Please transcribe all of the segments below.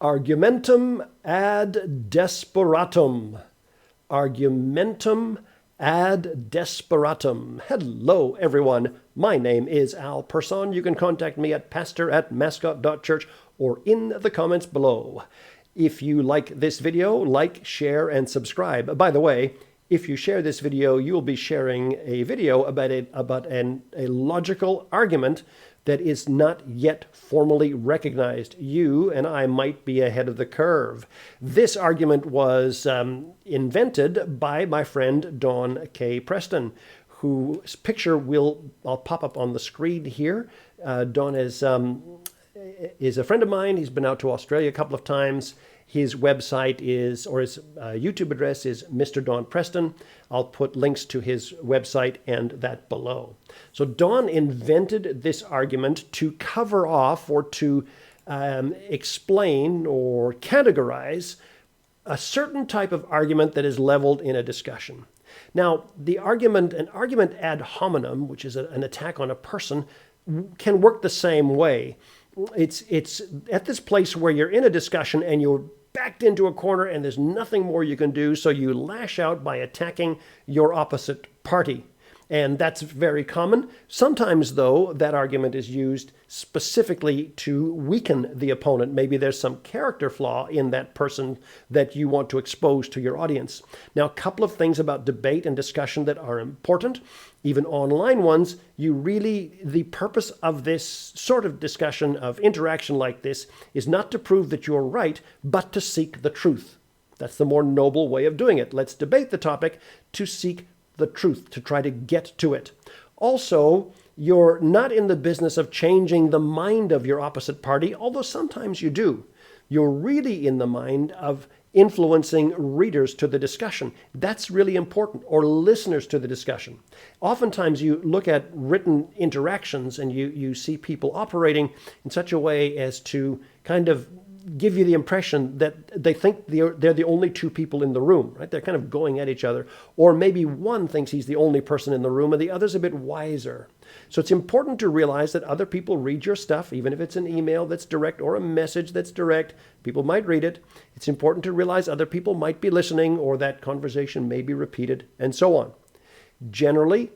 Argumentum ad Desperatum. Argumentum ad Desperatum. Hello, everyone. My name is Al Person. You can contact me at pastor@mascot.church or in the comments below. If you like this video, like, share, and subscribe. By the way, if you share this video, you will be sharing a video about a logical argument that is not yet formally recognized. You and I might be ahead of the curve. This argument was invented by my friend Don K Preston, whose picture I'll pop up on the screen here. Don is a friend of mine. He's been out to Australia a couple of times. His website his YouTube address is Mr. Don Preston. I'll put links to his website and that below. So Don invented this argument to cover off or to explain or categorize a certain type of argument that is leveled in a discussion. Now, an argument ad hominem, which is an attack on a person, can work the same way. It's at this place where you're in a discussion and you're backed into a corner and there's nothing more you can do, so you lash out by attacking your opposite party. And that's very common. Sometimes, though, that argument is used specifically to weaken the opponent. Maybe there's some character flaw in that person that you want to expose to your audience. Now, a couple of things about debate and discussion that are important, even online ones. The purpose of this sort of discussion, of interaction like this, is not to prove that you're right, but to seek the truth. That's the more noble way of doing it. Let's debate the topic to seek the truth, to try to get to it. Also, you're not in the business of changing the mind of your opposite party, although sometimes you do. You're really in the mind of influencing readers to the discussion. That's really important, or listeners to the discussion. Oftentimes you look at written interactions and you see people operating in such a way as to kind of give you the impression that they think they're the only two people in the room, right? They're kind of going at each other. Or maybe one thinks he's the only person in the room and the other's a bit wiser. So it's important to realize that other people read your stuff, even if it's an email that's direct or a message that's direct. People might read it. It's important to realize other people might be listening, or that conversation may be repeated, and so on. Generally,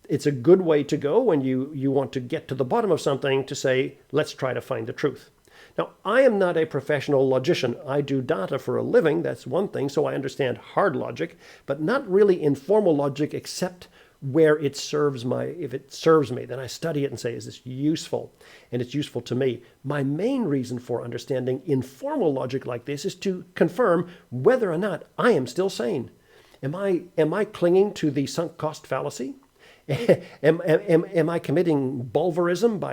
it's a good way to go when you want to get to the bottom of something, to say, let's try to find the truth. Now, I am not a professional logician. I do data for a living. That's one thing, so I understand hard logic, but not really informal logic, except where it serves if it serves me, then I study it and say, is this useful? And it's useful to me. My main reason for understanding informal logic like this is to confirm whether or not I am still sane. Am I clinging to the sunk cost fallacy? Am I committing bulverism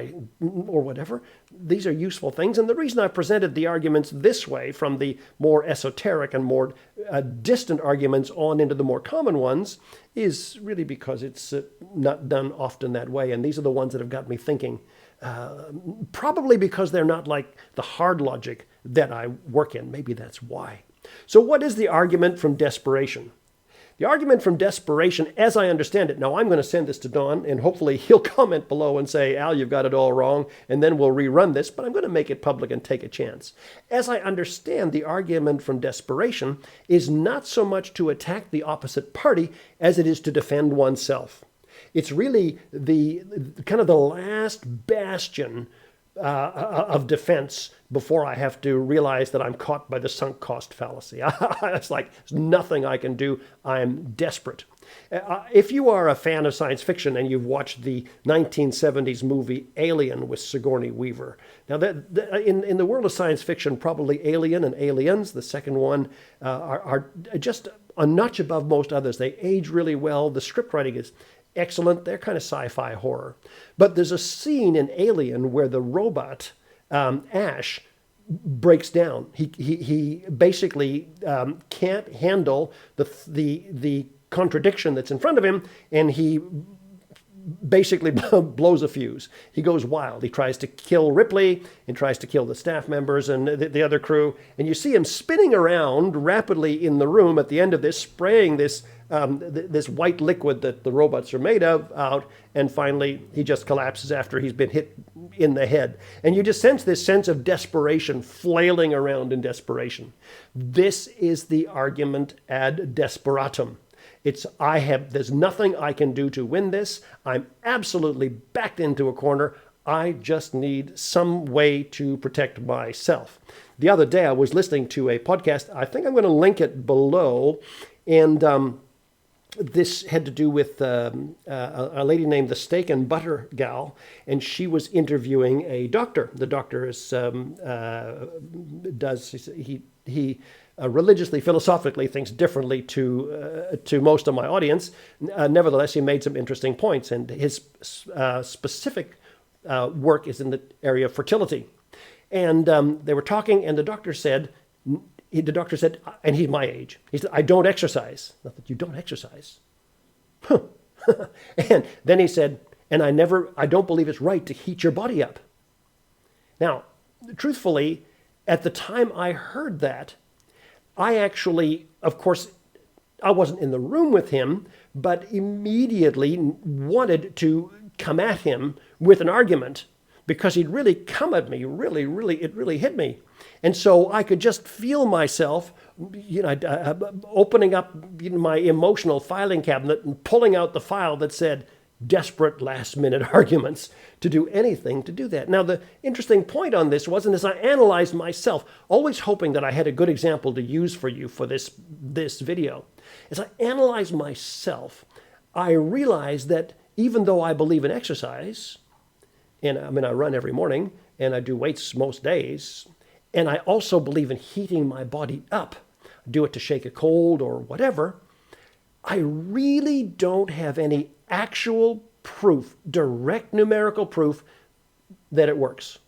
or whatever? These are useful things. And the reason I've presented the arguments this way, from the more esoteric and more distant arguments on into the more common ones, is really because it's not done often that way. And these are the ones that have got me thinking, probably because they're not like the hard logic that I work in. Maybe that's why. So what is the argument from desperation? The argument from desperation, as I understand it, now I'm going to send this to Don, and hopefully he'll comment below and say, Al, you've got it all wrong, and then we'll rerun this, but I'm going to make it public and take a chance. As I understand, the argument from desperation is not so much to attack the opposite party as it is to defend oneself. It's really the kind of the last bastion of defense before I have to realize that I'm caught by the sunk cost fallacy. It's like, there's nothing I can do. I'm desperate. If you are a fan of science fiction and you've watched the 1970s movie Alien with Sigourney Weaver, now in the world of science fiction, probably Alien and Aliens, the second one, are just a notch above most others. They age really well. The script writing is excellent. They're kind of sci-fi horror. But there's a scene in Alien where the robot, Ash, breaks down. He basically can't handle the contradiction that's in front of him, and he basically blows a fuse. He goes wild. He tries to kill Ripley and tries to kill the staff members and the other crew. And you see him spinning around rapidly in the room at the end of this, spraying this this white liquid that the robots are made of out. And finally, he just collapses after he's been hit in the head. And you just sense this sense of desperation, flailing around in desperation. This is the argument ad desperatum. There's nothing I can do to win this. I'm absolutely backed into a corner. I just need some way to protect myself. The other day I was listening to a podcast. I think I'm going to link it below. And this had to do with a lady named the Steak and Butter Gal. And she was interviewing a doctor. The doctor religiously, philosophically thinks differently to most of my audience. Nevertheless, he made some interesting points, and his specific work is in the area of fertility. And they were talking, and the doctor said, and he's my age, he said, I don't exercise. Not that you don't exercise. Huh. And then he said, and I don't believe it's right to heat your body up. Now, truthfully, at the time I heard that, I actually, of course, I wasn't in the room with him, but immediately wanted to come at him with an argument because he'd really come at me, it really hit me. And so I could just feel myself, opening up my emotional filing cabinet and pulling out the file that said, desperate last-minute arguments, to do anything to do that. Now, the interesting point on this was, and as I analyzed myself, always hoping that I had a good example to use for you for this video, as I analyzed myself, I realized that even though I believe in exercise, and I run every morning, and I do weights most days, and I also believe in heating my body up, do it to shake a cold or whatever, I really don't have any actual proof, direct numerical proof that it works.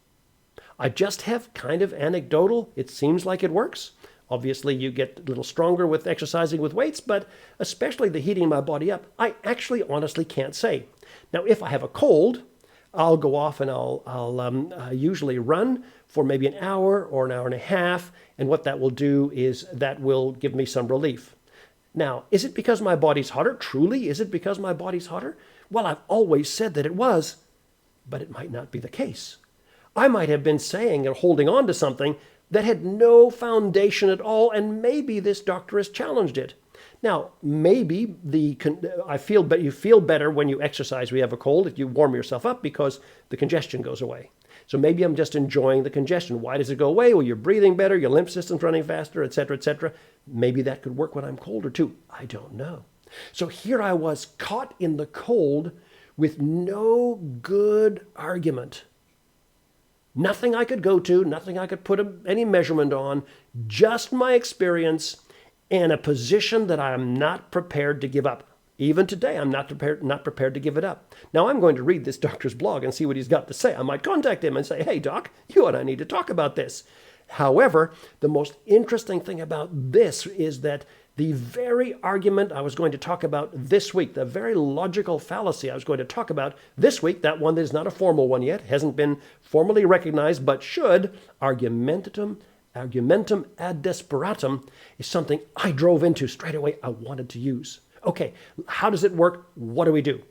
I just have kind of anecdotal, it seems like it works. Obviously, you get a little stronger with exercising with weights, but especially the heating my body up, I actually honestly can't say. Now, if I have a cold, I'll go off and I'll usually run for maybe an hour or an hour and a half, and what that will do is that will give me some relief. Now, is it because my body's hotter? Truly, is it because my body's hotter? Well, I've always said that it was, but it might not be the case. I might have been saying or holding on to something that had no foundation at all, and maybe this doctor has challenged it. Now, maybe you feel better when you exercise, we have a cold, if you warm yourself up because the congestion goes away. So maybe I'm just enjoying the congestion. Why does it go away? Well, you're breathing better, your lymph system's running faster, etc., etc. Maybe that could work when I'm colder too. I don't know. So here I was caught in the cold with no good argument. Nothing I could go to, nothing I could put any measurement on, just my experience and a position that I'm not prepared to give up. Even today, I'm not prepared to give it up. Now, I'm going to read this doctor's blog and see what he's got to say. I might contact him and say, hey, doc, you and I need to talk about this. However, the most interesting thing about this is that the very argument I was going to talk about this week, the very logical fallacy I was going to talk about this week, that one that is not a formal one yet, hasn't been formally recognized, but should, argumentum ad desperatum, is something I drove into straight away I wanted to use. Okay, how does it work? What do we do?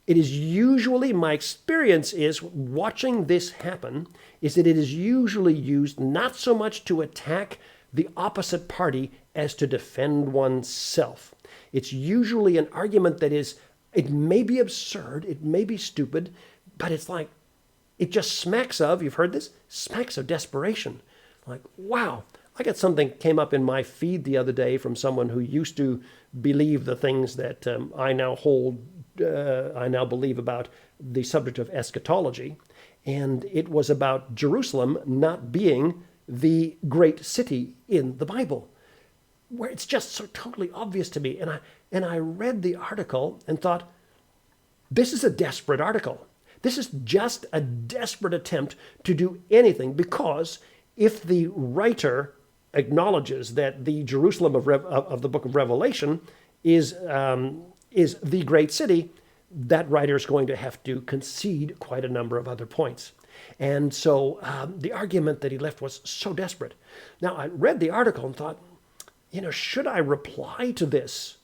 It is usually, my experience is watching this happen, is that it is usually used not so much to attack the opposite party as to defend oneself. It's usually an argument that it may be absurd, it may be stupid, but it's like, it just smacks of, you've heard this, smacks of desperation. Like, wow, I got something came up in my feed the other day from someone who used to believe the things that I now believe about the subject of eschatology. And it was about Jerusalem not being the great city in the Bible, where it's just so totally obvious to me. And I read the article and thought, this is a desperate article. This is just a desperate attempt to do anything, because if the writer acknowledges that the Jerusalem of the book of Revelation is the great city, that writer is going to have to concede quite a number of other points. And so the argument that he left was so desperate. Now, I read the article and thought, should I reply to this?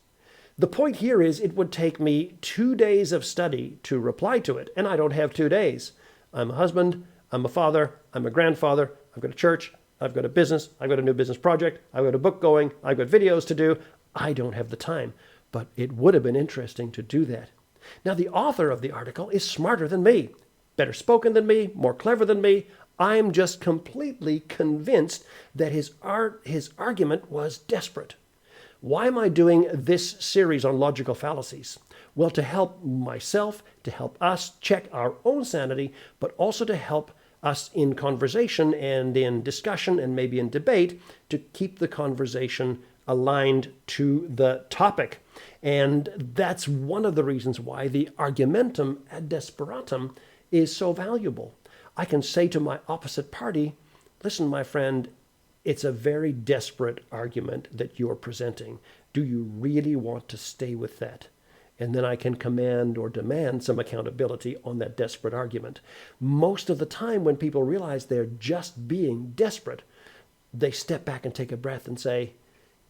The point here is it would take me 2 days of study to reply to it, and I don't have 2 days. I'm a husband, I'm a father, I'm a grandfather, I've got a church, I've got a business, I've got a new business project, I've got a book going, I've got videos to do. I don't have the time, but it would have been interesting to do that. Now, the author of the article is smarter than me, better spoken than me, more clever than me. I'm just completely convinced that his argument was desperate. Why am I doing this series on logical fallacies? Well, to help myself, to help us check our own sanity, but also to help us in conversation and in discussion and maybe in debate to keep the conversation aligned to the topic. And that's one of the reasons why the Argumentum ad Desperatum is so valuable. I can say to my opposite party, listen, my friend, it's a very desperate argument that you're presenting. Do you really want to stay with that? And then I can command or demand some accountability on that desperate argument. Most of the time when people realize they're just being desperate, they step back and take a breath and say,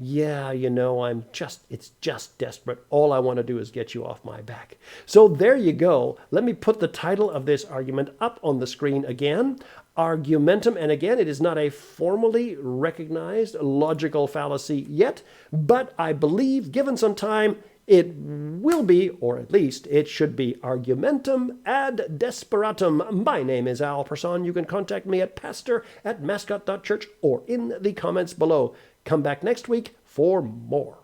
yeah, it's just desperate. All I want to do is get you off my back. So there you go. Let me put the title of this argument up on the screen again. Argumentum, and again, it is not a formally recognized logical fallacy yet, but I believe, given some time, it will be, or at least it should be, Argumentum ad Desperatum. My name is Al Person. You can contact me at pastor@mascot.church or in the comments below. Come back next week for more.